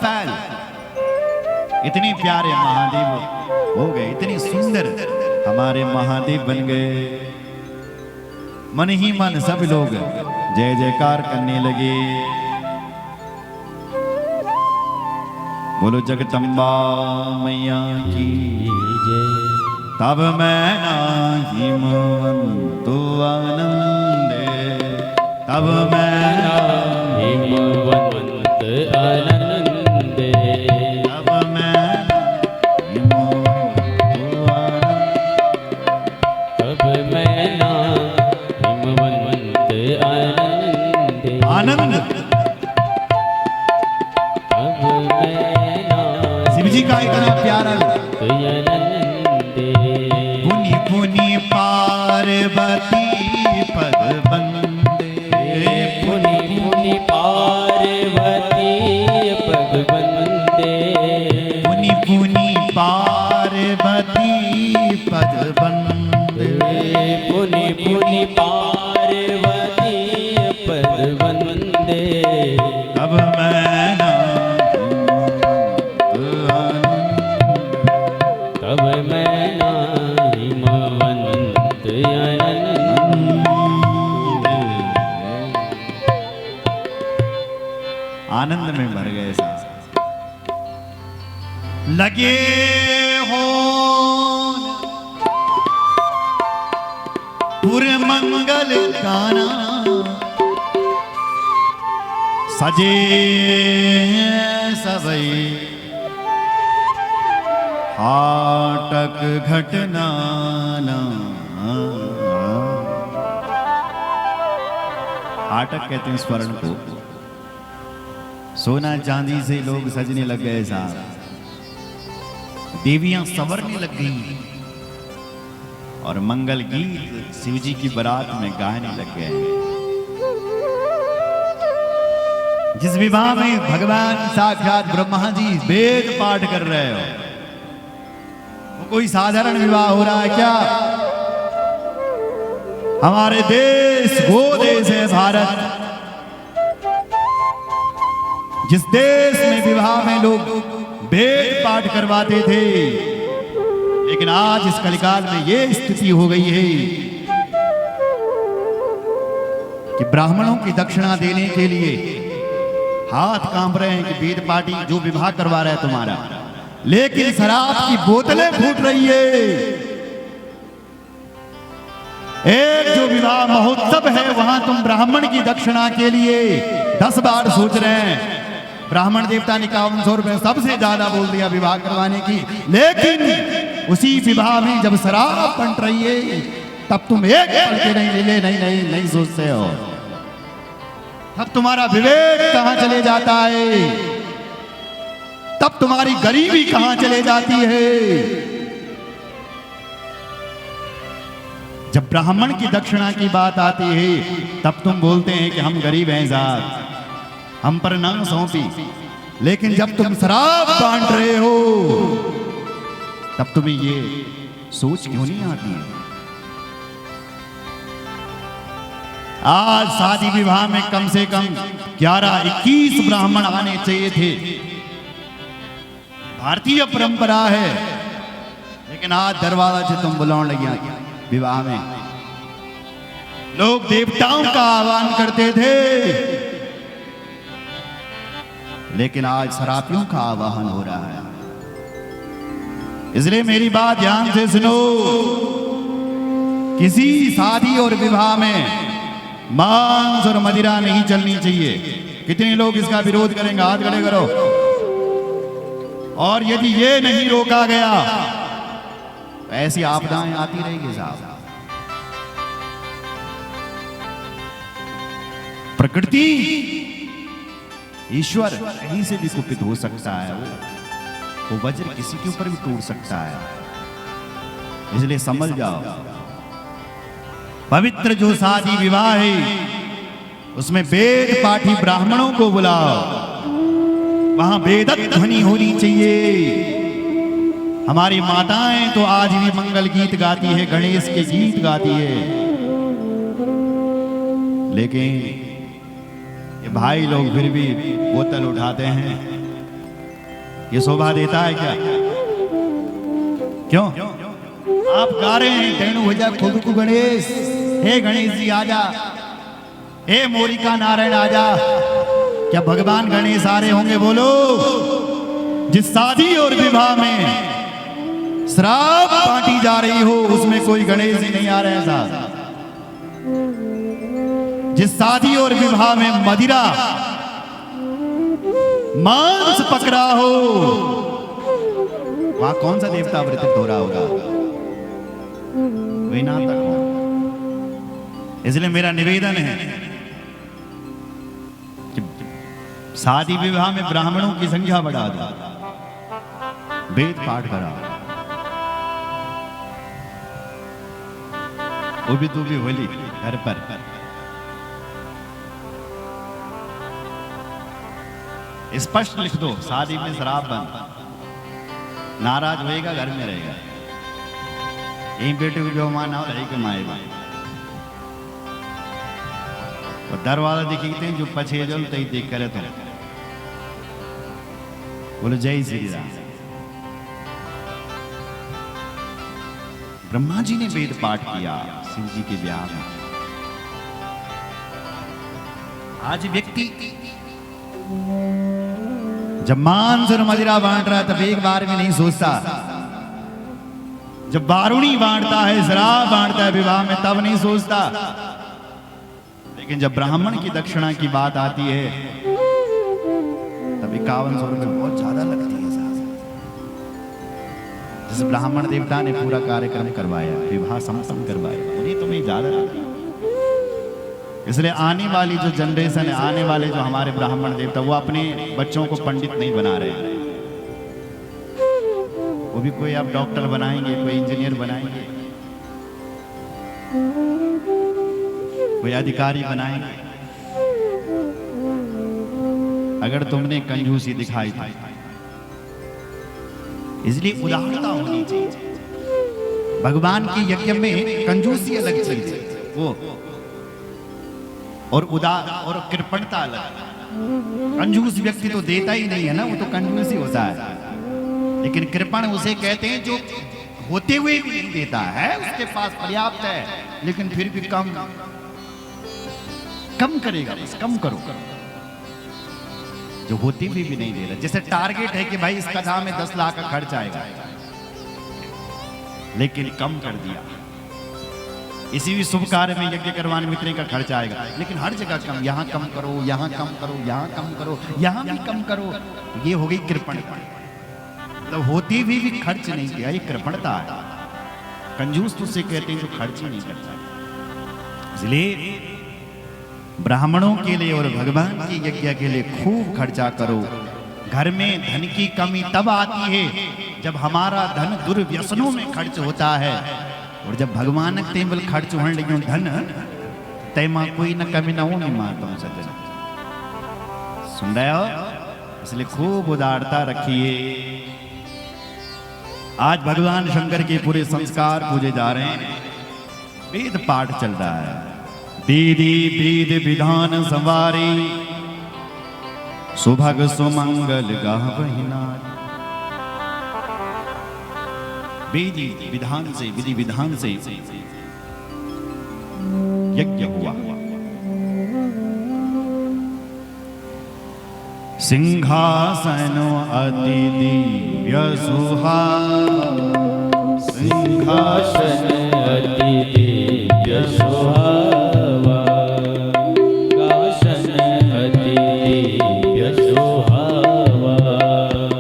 फैल। इतने प्यारे महादेव हो गए, इतने सुंदर हमारे महादेव बन गए। मन ही मन सब लोग जय जयकार करने लगे। बोलो जगदम्बा मैया की जय। तब मैं नाही तो आनंदे, तब मैं हिमवंत आनंदे, तब मैं तब मैं हिमवंत आनंदे, आनंद। तब मैं शिव जी का इतना प्यारा आनंदे। पुनि पुनि पार्वती पद बंदे, पुनि पुनि पार्वती पग बंदे, पुनि पुनि पार्वती पद बंदे, पुनि पुनि पार्वती पद बंदे, तब मैं तब मैं हिमवंत आनंद में भर गए साहब। लगे हो पुर मंगल गाना, सजे सबई हाटक घटनाना। हाटक कहते हैं स्वर्ण को। सोना चांदी से लोग सजने लग गए साहब, देवियां संवरने लग गई और मंगल गीत शिव जी की बारात में गाने लग गए। जिस विवाह में भगवान साक्षात ब्रह्मा जी वेद पाठ कर रहे हो, वो कोई साधारण विवाह हो रहा है क्या? हमारे देश वो देश है भारत, जिस देश में विवाह में लोग वेद पाठ करवाते थे, लेकिन आज इस कलिकाल में ये स्थिति हो गई है कि ब्राह्मणों की दक्षिणा देने के लिए हाथ कांप रहे हैं कि वेद पाठी जो विवाह करवा रहा है तुम्हारा, लेकिन शराब की बोतलें फूट रही है। एक जो विवाह महोत्सव है वहां तुम ब्राह्मण की दक्षिणा के लिए 10 बार सोच रहे हैं। ब्राह्मण देवता ने 5100 रुपए सबसे ज्यादा बोल दिया विवाह करवाने की, लेकिन उसी विवाह में जब शराब बंट रही है तब तुम एक पल के नहीं सोचते हो। तब तुम्हारा विवेक कहां चले जाता है, तब तुम्हारी गरीबी कहां चले जाती है। जब ब्राह्मण की दक्षिणा की बात आती है तब तुम बोलते हैं कि हम गरीब हैं साहब, हम पर ना सौंपी। लेकिन जब तुम शराब बांट रहे हो तब तुम्हें ये सोच क्यों नहीं आती है? आज शादी विवाह में कम से कम 11-21 ब्राह्मण आने चाहिए थे, भारतीय परंपरा है। लेकिन आज दरवाजा से तुम बुलाने लगे विवाह में। लोग देवताओं का आह्वान करते थे, लेकिन आज शराबियों का आह्वान हो रहा है। इसलिए मेरी बात ध्यान से सुनो, किसी शादी और विवाह में मांस और मदिरा नहीं चलनी चाहिए। कितने लोग इसका विरोध करेंगे? हाथ खड़े करो। और यदि ये नहीं रोका गया तो ऐसी आपदाएं आती रहेगी साहब। प्रकृति, ईश्वर कहीं से भी कुपित हो सकता है, वो वज्र किसी के ऊपर भी टूट सकता है। इसलिए समझ जाओ, पवित्र जो शादी विवाह है उसमें वेद पाठी ब्राह्मणों को बुलाओ, वहां वेदक ध्वनि होनी चाहिए। हमारी माताएं तो आज भी मंगल गीत गाती है, गणेश के गीत गाती है, लेकिन ये भाई लोग फिर भी बोतल उठाते हैं ये शोभा देता है क्या? क्यों? आप गा रहे हैं तेणु भजा खुद को गणेश, हे गणेश जी आजा, हे मोरिका नारायण आजा। क्या भगवान गणेश आ रहे होंगे? बोलो। जिस शादी और विवाह में शराब बांटी जा रही हो उसमें कोई गणेश जी नहीं आ रहे हैं साहब। जिस शादी और विवाह में मदिरा मांस पकड़ा हो वहां कौन सा देवता अवतरित हो रहा होगा? वही नाटक हो। इसलिए मेरा निवेदन है कि शादी विवाह में ब्राह्मणों की संख्या बढ़ा दो, वेद पाठ कराओ, वो भी तू भी होली घर पर। स्पष्ट लिख दो, शादी में शराब बंद, नाराज होएगा घर में रहेगा। यही बेटे को जो माना हो रही कमाएगा। और दरवाजा दिखते हैं जो पछे जल तई देख करे तो बोलो जय श्री राम। ब्रह्मा जी ने वेद पाठ किया शिव जी के ब्याह में। आज व्यक्ति जब मांस और मदिरा बांट रहा है तब एक बार भी नहीं सोचता। जब बारूणी बांटता है, शराब बांटता है विवाह में, तब नहीं सोचता। लेकिन जब ब्राह्मण की दक्षिणा की बात आती है तब 5100 रुपये बहुत ज्यादा लगती है साहब। जिस ब्राह्मण देवता ने पूरा कार्यक्रम करवाया, विवाह संपन्न करवाया, उन्हें तुम्हें ज्यादा लगती है। इसलिए आने वाली जो जनरेशन है, आने वाले जो हमारे ब्राह्मण देवता, वो अपने बच्चों को पंडित नहीं बना रहे हैं। वो भी कोई आप डॉक्टर बनाएंगे, कोई इंजीनियर बनाएंगे, कोई अधिकारी बनाएंगे। अगर तुमने कंजूसी दिखाई थी, इसलिए उदारता होनी चाहिए। भगवान के यज्ञ में कंजूसी अलग चीज है, वो और उदार और कृपणता अलग। कंजूस व्यक्ति तो देता ही नहीं है ना, वो तो कंजूस ही होता है। लेकिन कृपण उसे कहते हैं जो होते हुए भी नहीं देता है, उसके पास पर्याप्त है लेकिन फिर भी कम करेगा, बस कम करो। जो होती हुई भी नहीं दे रहा, जैसे टारगेट है कि भाई इस कथा में 10 लाख का खर्च आएगा, लेकिन कम कर दिया। इसी भी शुभ कार्य में यज्ञ करवाने में इतने का खर्च आएगा, लेकिन हर जगह कम, यहाँ कम करो, यहाँ कम करो, यहाँ कम करो, यहाँ भी कम करो। ये हो गई कृपणता। तो होती हुई भी खर्च नहीं किया, ये कृपणता है। कंजूस तो उसे कहते हैं जो खर्च ही नहीं करता। इसलिए ब्राह्मणों के लिए और भगवान के यज्ञ के लिए खूब खर्चा करो। घर में धन की कमी तब आती है जब हमारा धन दुर्व्यसनों में खर्च होता है, और जब भगवान तेमल खर्च होने लगे धन तैमा कोई न कमी न हो नहीं मारता हूं सज्जन। सुन रहे हो? इसलिए खूब उदारता रखिए। आज भगवान शंकर के पूरे संस्कार पूजे जा रहे हैं, वेद पाठ चल रहा है। दीदी वेद विधान संवारी, सुभग सुमंगल गावहि नारी। विधि विधान से, विधि विधान से यज्ञ हुआ। सिंहासन अति दिव्य सुहावा, सिंहासन अति दिव्य सुहावा, सिंहासन अति दिव्य सुहावा।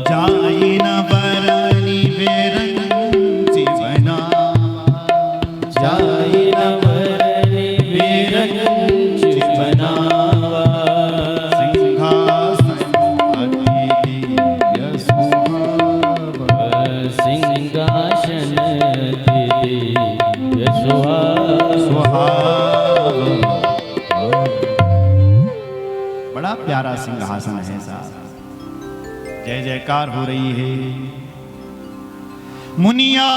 जाई न बरनी बेरंची बनावा, जाई न बरनी बेरंची बनावा। सिंहासन अति दिव्य सुहावा। बड़ा प्यारा सिंहासन है साहब। जय जयकार हो रही है। मुनिया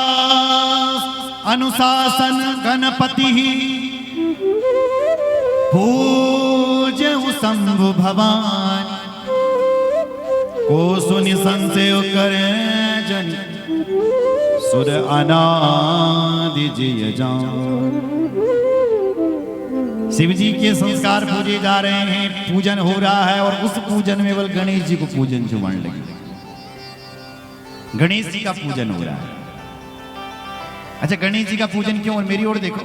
अनुशासन गणपति पूज शंभु भवानी। को सुनि संशय करे जन सुर अनादि जिय जान। शिव जी के संस्कार पूजे जा रहे हैं, पूजन हो रहा है और उस पूजन में बल गणेश जी को पूजन चुमण लगे। गणेश जी का पूजन हो रहा है। अच्छा, गणेश जी का पूजन क्यों? और मेरी ओर देखो,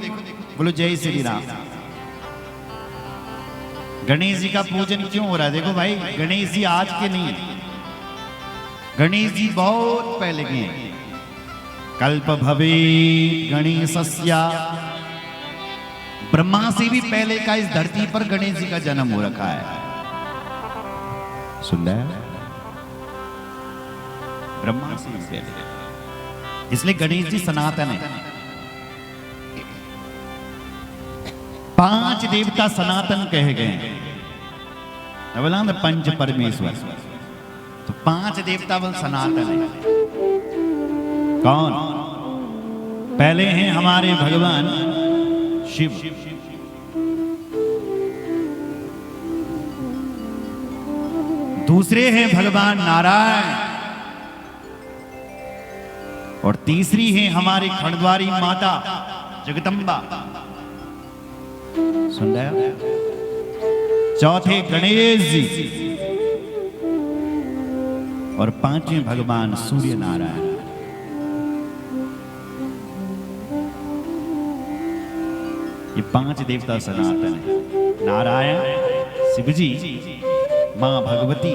बोलो जय श्री राम। गणेश जी का पूजन क्यों हो रहा है? देखो भाई, गणेश जी आज के नहीं, गणेश जी बहुत पहले के हैं। कल्प भवे गणेशस्या, ब्रह्मा से भी पहले का इस धरती पर गणेश जी का जन्म हो रखा है। सुन रहे हैं? ब्रह्मा से भी पहले, इसलिए गणेश जी सनातन है। 5 देवता सनातन कहे गए, बोला ना पंच परमेश्वर, तो 5 देवता बल सनातन है। कौन? पहले हैं हमारे भगवान शिव, दूसरे हैं भगवान नारायण, और तीसरी है हमारी खंडवारी माता जगदम्बा। सुन रहे हो? चौथे गणेश जी, और 5वें भगवान सूर्य नारायण। ये 5 देवता सनातन है। नारायण, शिवजी, मां भगवती,